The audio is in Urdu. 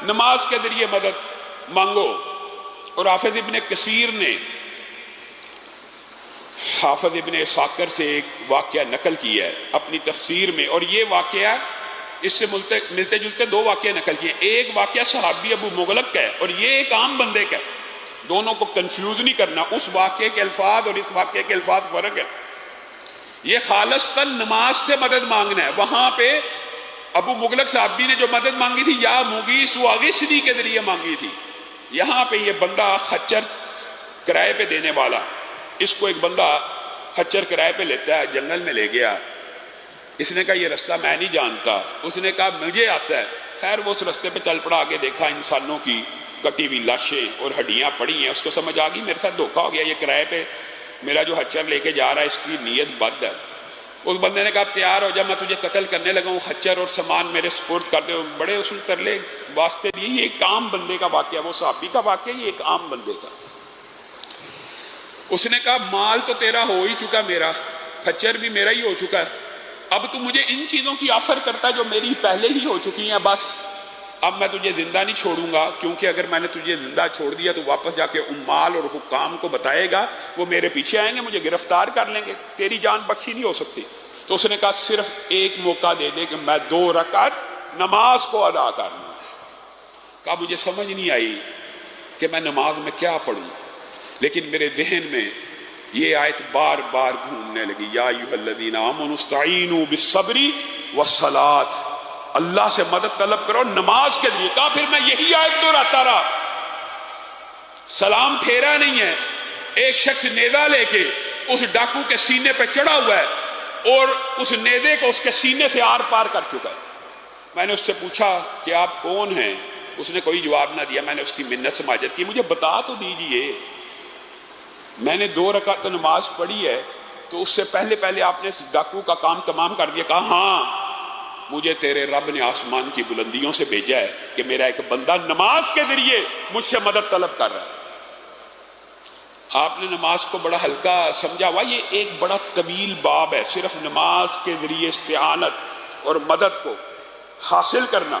نماز کے ذریعے مدد مانگو۔ اور حافظ ابن کثیر نے حافظ ابن ساکر سے ایک واقعہ نقل کیا ہے اپنی تفسیر میں، اور یہ واقعہ اس سے ملتے جلتے دو واقعہ نقل کیے۔ ایک واقعہ صحابی ابو مغلق کا ہے اور یہ ایک عام بندے کا ہے، دونوں کو کنفیوز نہیں کرنا، اس واقعے کے الفاظ اور اس واقعے کے الفاظ فرق ہے۔ یہ خالصتاً نماز سے مدد مانگنا ہے۔ وہاں پہ ابو مغلق صحابی نے جو مدد مانگی تھی یا مغیث و اغثنی کے ذریعے مانگی تھی، یہاں پہ یہ بندہ خچر کرائے پہ دینے والا، اس کو ایک بندہ خچر کرائے پہ لیتا ہے، جنگل میں لے گیا، اس نے کہا یہ رستہ میں نہیں جانتا، اس نے کہا مجھے آتا ہے، خیر وہ اس رستے پہ چل پڑا، آگے دیکھا انسانوں کی کٹی ہوئی لاشیں اور ہڈیاں پڑی ہیں، اس کو سمجھ آ گئی میرے ساتھ دھوکہ ہو گیا، یہ کرائے پہ میرا جو خچر لے کے جا رہا ہے اس کی نیت بد ہے۔ اس بندے نے کہا تیار ہو جا، میں تجھے قتل کرنے لگا ہوں، خچر اور سامان میرے سپرد کر دے۔ بڑے اصول ترلے واسطے دیے، یہ ایک عام بندے کا واقعہ، وہ صحابی کا واقعہ، یہ ایک عام بندے کا۔ اس نے کہا مال تو تیرا ہو ہی چکا، میرا خچر بھی میرا ہی ہو چکا ہے، اب تو مجھے ان چیزوں کی آفر کرتا ہے جو میری پہلے ہی ہو چکی ہیں، بس اب میں تجھے زندہ نہیں چھوڑوں گا، کیونکہ اگر میں نے تجھے زندہ چھوڑ دیا تو واپس جا کے عمال اور حکام کو بتائے گا، وہ میرے پیچھے آئیں گے، مجھے گرفتار کر لیں گے، تیری جان بخشی نہیں ہو سکتی۔ تو اس نے کہا صرف ایک موقع دے دے کہ میں 2 رکعت نماز کو ادا کر لوں۔ کہا مجھے سمجھ نہیں آئی کہ میں نماز میں کیا پڑھوں، لیکن میرے ذہن میں یہ آیت بار بار گھومنے لگی، یا ایھا الذین آمنوا استعینوا بالصبر والصلاۃ، اللہ سے مدد طلب کرو نماز کے ذریعے۔ کہا پھر میں یہی آیت دہراتا رہا، سلام پھیرا نہیں ہے، ایک شخص نیزہ لے کے اس ڈاکو کے سینے پہ چڑھا ہوا ہے اور اس نیزے کو اس کے سینے سے آر پار کر چکا ہے۔ میں نے اس سے پوچھا کہ آپ کون ہیں، اس نے کوئی جواب نہ دیا۔ میں نے اس کی منت سماجت کی، مجھے بتا تو دیجئے، میں نے 2 رکعت نماز پڑھی ہے تو اس سے پہلے آپ نے اس ڈاکو کا کام تمام کر دیا۔ کہا ہاں، مجھے تیرے رب نے آسمان کی بلندیوں سے بھیجا ہے کہ میرا ایک بندہ نماز کے ذریعے مجھ سے مدد طلب کر رہا ہے۔ آپ نے نماز کو بڑا ہلکا سمجھا ہوا، یہ ایک بڑا طویل باب ہے، صرف نماز کے ذریعے استعانت اور مدد کو حاصل کرنا